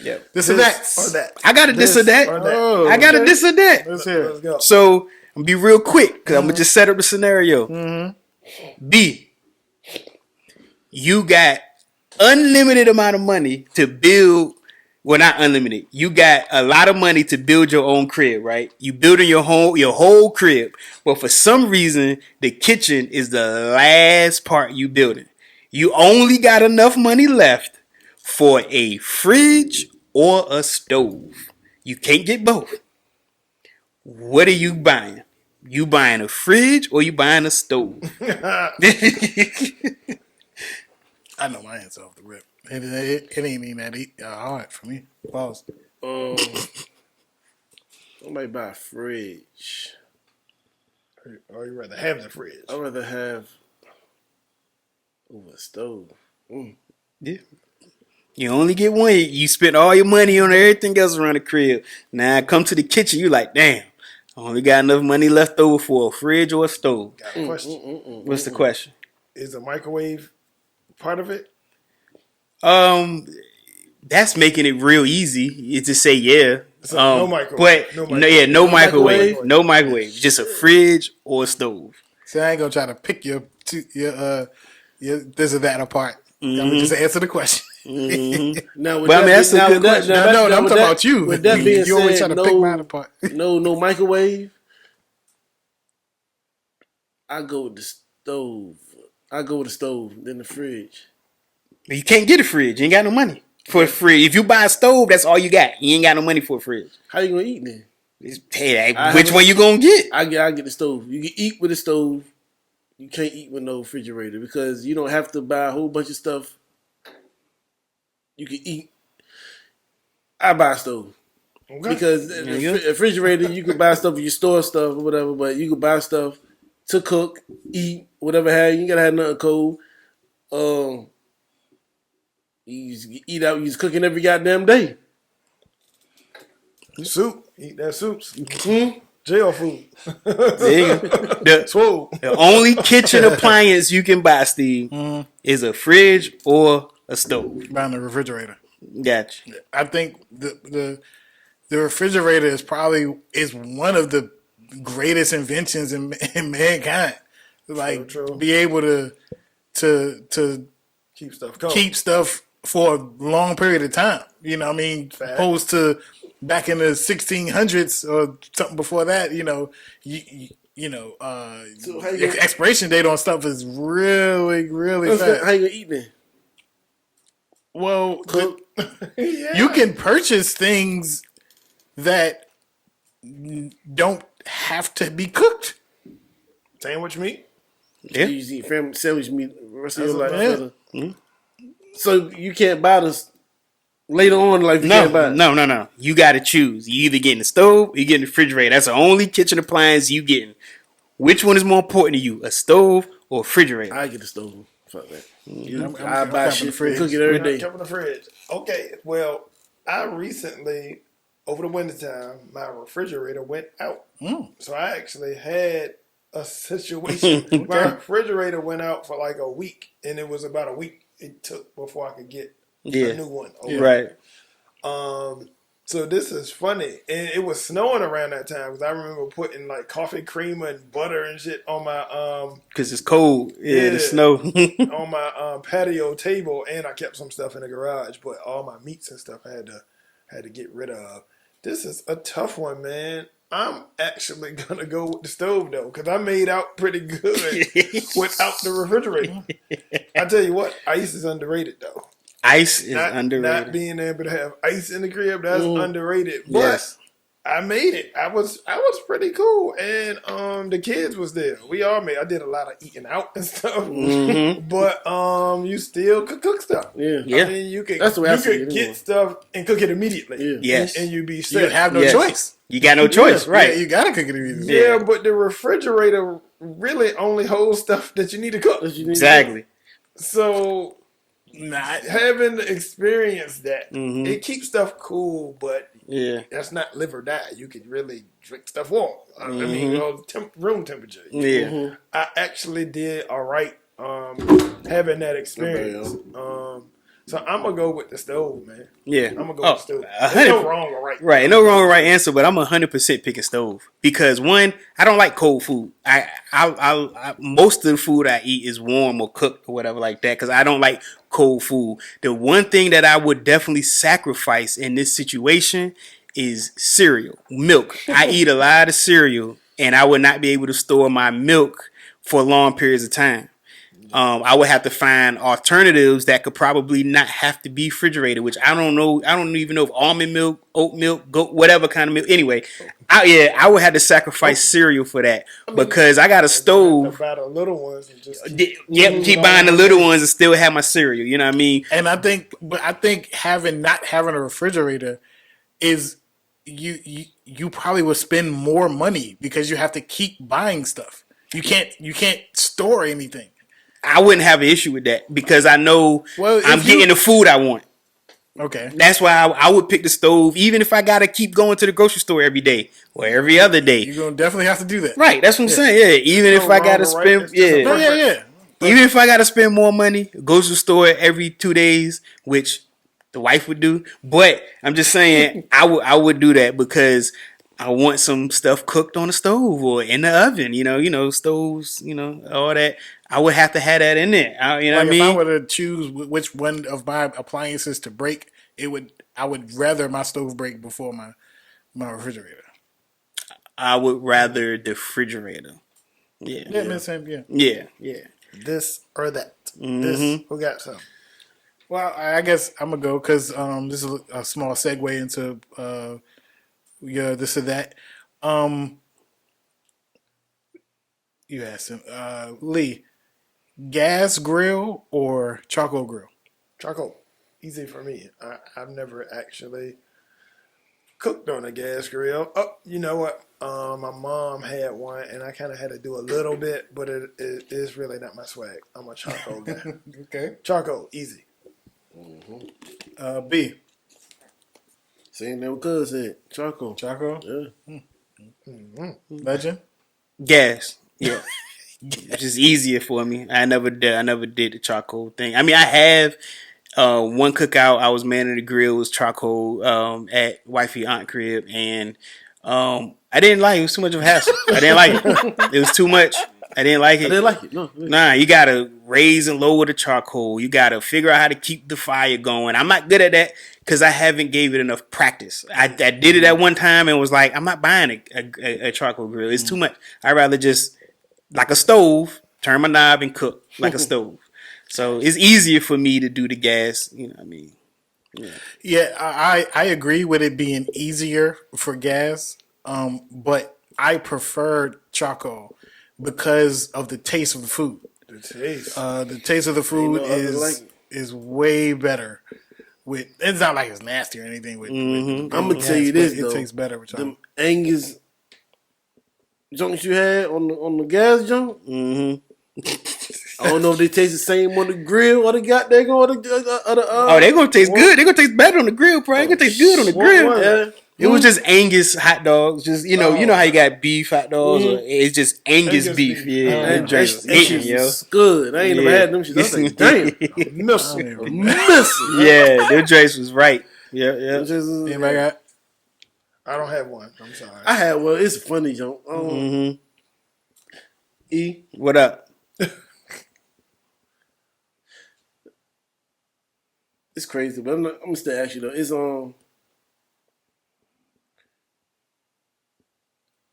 Yep. This or that. Or that. I got a this or that. Oh, I got a this or that. Let's hear Let's it. go. So I'm gonna be real quick because I'm gonna just set up the scenario. B, you got unlimited amount of money to build. Well, not unlimited. You got a lot of money to build your own crib, right? You building your whole crib, but for some reason, the kitchen is the last part you building. You only got enough money left for a fridge or a stove. You can't get both. What are you buying? You buying a fridge or you buying a stove? I know my answer off the rip. It ain't even that hard for me. Pause. I might buy a fridge. Or you rather have the fridge. I'd rather have a stove. Yeah. You only get one. You spent all your money on everything else around the crib. Now come to the kitchen, you like, damn, I only got enough money left over for a fridge or a stove. Got a question. What's the question? Is the microwave part of it? That's making it real easy. It's to say yeah. So no microwave. But No microwave. no microwave. microwave. No microwave. Just a fridge or a stove. See, I ain't gonna try to pick your this or that apart. I'm gonna just answer the question. Now, with But I mean, that's a now good with that- question. now No, that- I'm with talking that- about you. With that being You always said, try to pick mine apart. no microwave. I go with the stove. Then the fridge. You can't get a fridge. You ain't got no money for a fridge. If you buy a stove, that's all you got. You ain't got no money for a fridge. How you gonna eat then? Hey, which one you gonna get? I get the stove. You can eat with a stove. You can't eat with no refrigerator because you don't have to buy a whole bunch of stuff. You can eat. I buy a stove. Okay. Because the refrigerator, you can buy stuff, you store stuff or whatever, but you can buy stuff to cook, eat, whatever have you. You gotta have nothing cold. You just eat out, you just cooking every goddamn day. Soup. Eat that soups. Jail food. There you go. Swole. The only kitchen appliance you can buy, Steve, is a fridge or a stove. Buying the refrigerator. Gotcha. I think the refrigerator is one of the greatest inventions in mankind. Like True. be able to Keep stuff cold. keep stuff for a long period of time. You know what I mean? Fact. Opposed to back in the 1600s or something before that, So how you gonna, expiration date on stuff is really, really how fast. you gonna eat then? Well, Cook. you can purchase things that don't have to be cooked. Sandwich meat. Yeah. You just eat family sandwich meat the rest of your life. Yeah. brother. So you can't buy this later on in life. You can't buy it. No. You got to choose. You either getting the stove or you getting the refrigerator. That's the only kitchen appliance you getting. Which one is more important to you, a stove or a refrigerator? I get the stove. Fuck that. I'm buy covered shit the for fridge. cook it every Not day. kept in the fridge. Okay. Well, I recently, over the wintertime, my refrigerator went out. So I actually had a situation. My refrigerator went out for like a week, and it was about a week it took before I could get a new one. Right. So this is funny, and it was snowing around that time because I remember putting like coffee creamer and butter and shit on my Because it's cold. Yeah, the snow. on my patio table, and I kept some stuff in the garage. But all my meats and stuff I had to get rid of. This is a tough one, man. I'm actually gonna go with the stove though, because I made out pretty good without the refrigerator. I tell you what, ice is underrated though. Ice is underrated. Not being able to have ice in the crib, that's underrated. But Yes. I made it. I was pretty cool, and the kids was there. We all made. I did a lot of eating out and stuff, but you still could cook stuff. Yeah. I mean, you could That's the way I see it, get anyway. stuff and cook it immediately. Yeah. Yes. and you be You set. have no Yes. choice. You got no choice, right? Yeah, you gotta cook it immediately. Yeah, but the refrigerator really only holds stuff that you need to cook. Exactly. So Nah, having experienced that, it keeps stuff cool, but Yeah. that's not live or die. You could really drink stuff warm. I mean, room temperature. Yeah. I actually did all right having that experience. So I'm gonna go with the stove, man. Yeah. I'm gonna go Oh, with the stove. 100 There's no wrong or right. Right, no wrong or right answer, but I'm 100% picking stove because one, I don't like cold food. I most of the food I eat is warm or cooked or whatever like that because I don't like cold food. The one thing that I would definitely sacrifice in this situation is cereal, milk. I eat a lot of cereal, and I would not be able to store my milk for long periods of time. I would have to find alternatives that could probably not have to be refrigerated, which I don't know. I don't even know if almond milk, oat milk, goat, whatever kind of milk. Anyway, I would have to sacrifice cereal for that because I got a stove. Buy the little ones and just Keep buying the little ones and still have my cereal. You know what I mean? And I think not having a refrigerator is you probably will spend more money because you have to keep buying stuff. You can't store anything. I wouldn't have an issue with that because I know I'm getting the food I want. Okay. That's why I would pick the stove, even if I gotta keep going to the grocery store every day or every other day. You're gonna definitely have to do that. Right, that's what I'm saying. Yeah, even if I gotta spend, Yeah. even if I gotta spend more money, go to the store every 2 days, which the wife would do. But I'm just saying, I would do that because I want some stuff cooked on the stove or in the oven. You know, stoves. You know, all that. I would have to have that in there. You know what I mean? If I were to choose which one of my appliances to break, I would rather my stove break before my refrigerator. I would rather the refrigerator. Yeah. Yeah. this or that. This who got some? Well, I guess I'm gonna go because this is a small segue into this or that. You asked him, Lee, gas grill or charcoal grill? Charcoal. Easy for me. I've never actually cooked on a gas grill. Oh, you know what? My mom had one, and I kind of had to do a little bit, but it is really not my swag. I'm a charcoal guy. Okay. Charcoal, easy. B. Same thing with Cuz said. Charcoal. Charcoal? Yeah. Legend? Gas. Yeah. It's just easier for me. I never did the charcoal thing. I mean, I have one cookout. I was manning the grill. It was charcoal at wifey aunt crib, and I didn't like it. It was too much of a hassle. I didn't like it. It was too much. I didn't like it. I didn't like it. No. Nah, you gotta raise and lower the charcoal. You gotta figure out how to keep the fire going. I'm not good at that because I haven't gave it enough practice. I did it at one time and was like, I'm not buying a charcoal grill. It's too much. I'd rather just like a stove, turn my knob and cook like a stove. So it's easier for me to do the gas. You know what I mean? Yeah, I agree with it being easier for gas, but I prefer charcoal because of the taste of the food. The taste. The taste of the food is way better. It's not like it's nasty or anything. I'm gonna tell you this though, it tastes better with charcoal. Them Angus junks you had on the gas junk. I don't know if they taste the same on the grill or they got they go on the they're gonna taste good. They're gonna taste better on the grill, bro. They're gonna taste good on the grill. Yeah. It was just Angus hot dogs. Just you know how you got beef hot dogs. Or it's just Angus beef. Yeah, that joint was hitting, yo. Good. I ain't never had them shit. I was like, damn, missile. Yeah, their drinks was right. Yeah. Anybody got? I don't have one. I'm sorry. I had one. It's a funny joke. E, what up? It's crazy, but I'm gonna still ask you though. It's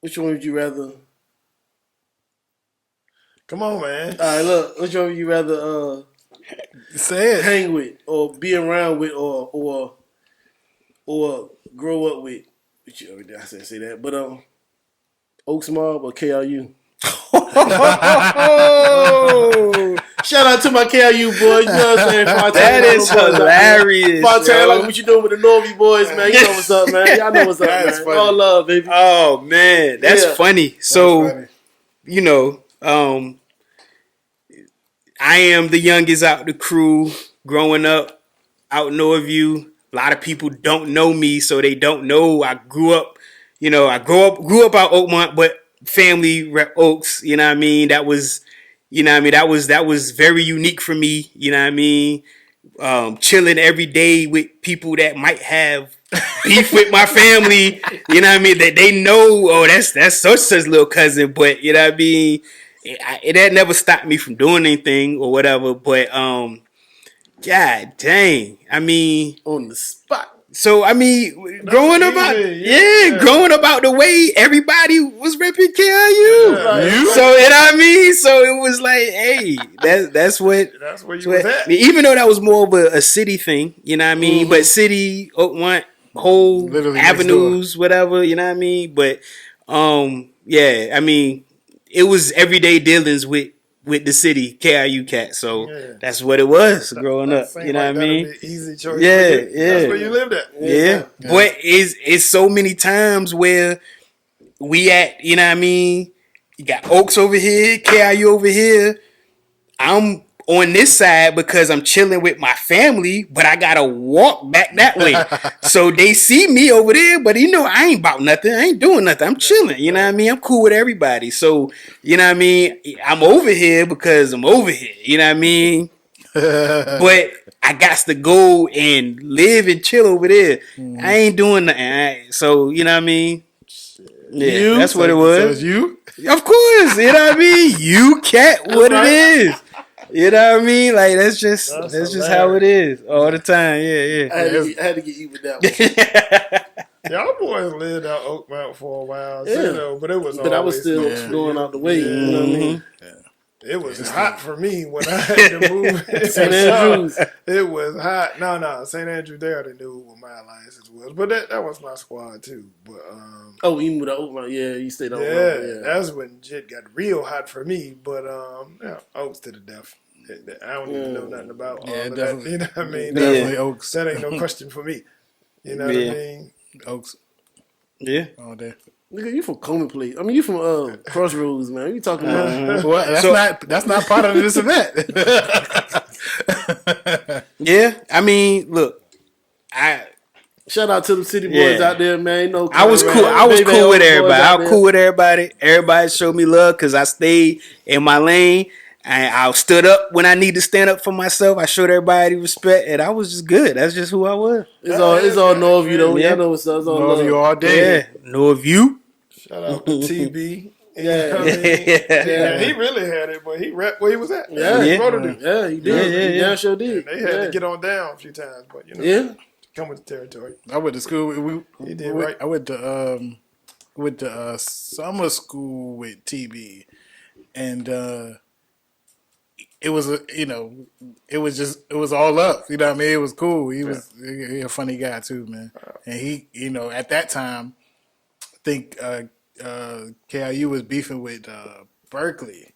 which one would you rather? Come on, man. All right, look. Which one would you rather Say it. hang with, or be around with, or grow up with? Which you already I said say that, but Oaks Mob or KRU? Shout out to my KRU boys. You know what I'm saying? That is hilarious. Fontaine, like what you doing with the Norby boys, man? You know what's up, man. Y'all know what's up, man. Funny. All love, baby. Oh man, that's funny. So you know, I am the youngest out the crew. Growing up out Northview, a lot of people don't know me, so they don't know I grew up. You know, I grew up out Oakmont, but family rep Oaks. You know what I mean? That was, you know what I mean? That was very unique for me. You know what I mean? chilling every day with people that might have beef with my family. You know what I mean? That they know, oh, that's such little cousin. But you know what I mean? It had never stopped me from doing anything or whatever. But God dang, I mean. On the spot. So I mean, growing up out, yeah. growing up out the way, everybody was repping KIU. Yeah. So you know what I mean. So it was like, hey, that's what. That's where you was at. Even though that was more of a city thing, you know what I mean. But city want whole Literally next avenues, whatever, you know what I mean. But yeah, I mean, it was everyday dealings with the city KIU cat. So that's what it was growing up. Seemed You know like what I mean? that'd be an easy choice. Yeah, for you. yeah. That's where you lived at. Yeah. But it's so many times where we at, you know what I mean? You got Oaks over here, KIU over here. I'm on this side because I'm chilling with my family, but I gotta walk back that way. So they see me over there, but you know, I ain't about nothing. I ain't doing nothing. I'm chilling. You know what I mean? I'm cool with everybody. So, you know what I mean? I'm over here because I'm over here. You know what I mean? But I got to go and live and chill over there. I ain't doing nothing. So, you know what I mean? Yeah, that's what it was. So it's you? Of course, you know what I mean? You cat what it is. You know what I mean? Like that's just how it is all the time. Yeah. I had to get you with that one. Y'all boys lived out Oakmount for a while, Yeah. but it was But I was still always going out the way. You know what I mean? It was hot for me when I had to move. St. Andrews. It was hot. No, St. Andrews. They already knew what my alliances was, but that was my squad too. But Even with the Oakmount, you stayed on. that's when shit got real hot for me. But Oaks to the death. I don't even know nothing about all of that. You know what I mean? Definitely Oaks. That ain't no question for me. You know what I mean? Oaks. Yeah. All day. Nigga, you from Coleman Place. I mean, you from Crossroads, man. What you talking about? Well, that's not part of this event. Yeah. I mean, look, Shout out to the city boys out there, man. You know, I was cool. I was cool with everybody. I was cool with everybody. Everybody showed me love because I stayed in my lane. I stood up when I need to stand up for myself. I showed everybody respect, and I was just good. That's just who I was. It's all know of you though. Yeah. Y'all know what's up. It's all Know of you all day. Yeah, know of you. Shout out to TB. Yeah. Yeah, he really had it, but he rapped where he was at. Yeah. He wrote it. Yeah, he did. Yeah. He sure did. They had to get on down a few times, but come with the territory. I went to school. He did right. I went to summer school with TB, and it was it was all up. You know what I mean? It was cool. He was a funny guy too, man. And he, at that time, I think KIU was beefing with Berkeley,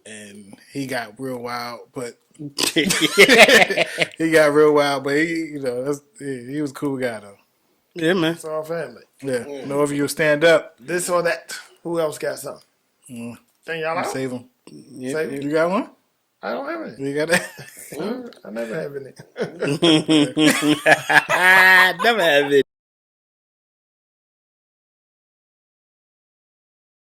and he got real wild. But he got real wild. But he was a cool guy though. Yeah, man. It's our family. Yeah. Know if you stand up, This or that. Who else got something? Think y'all out? save him. Save it. You got one? I don't have any. You got that? I never have any. Never have it.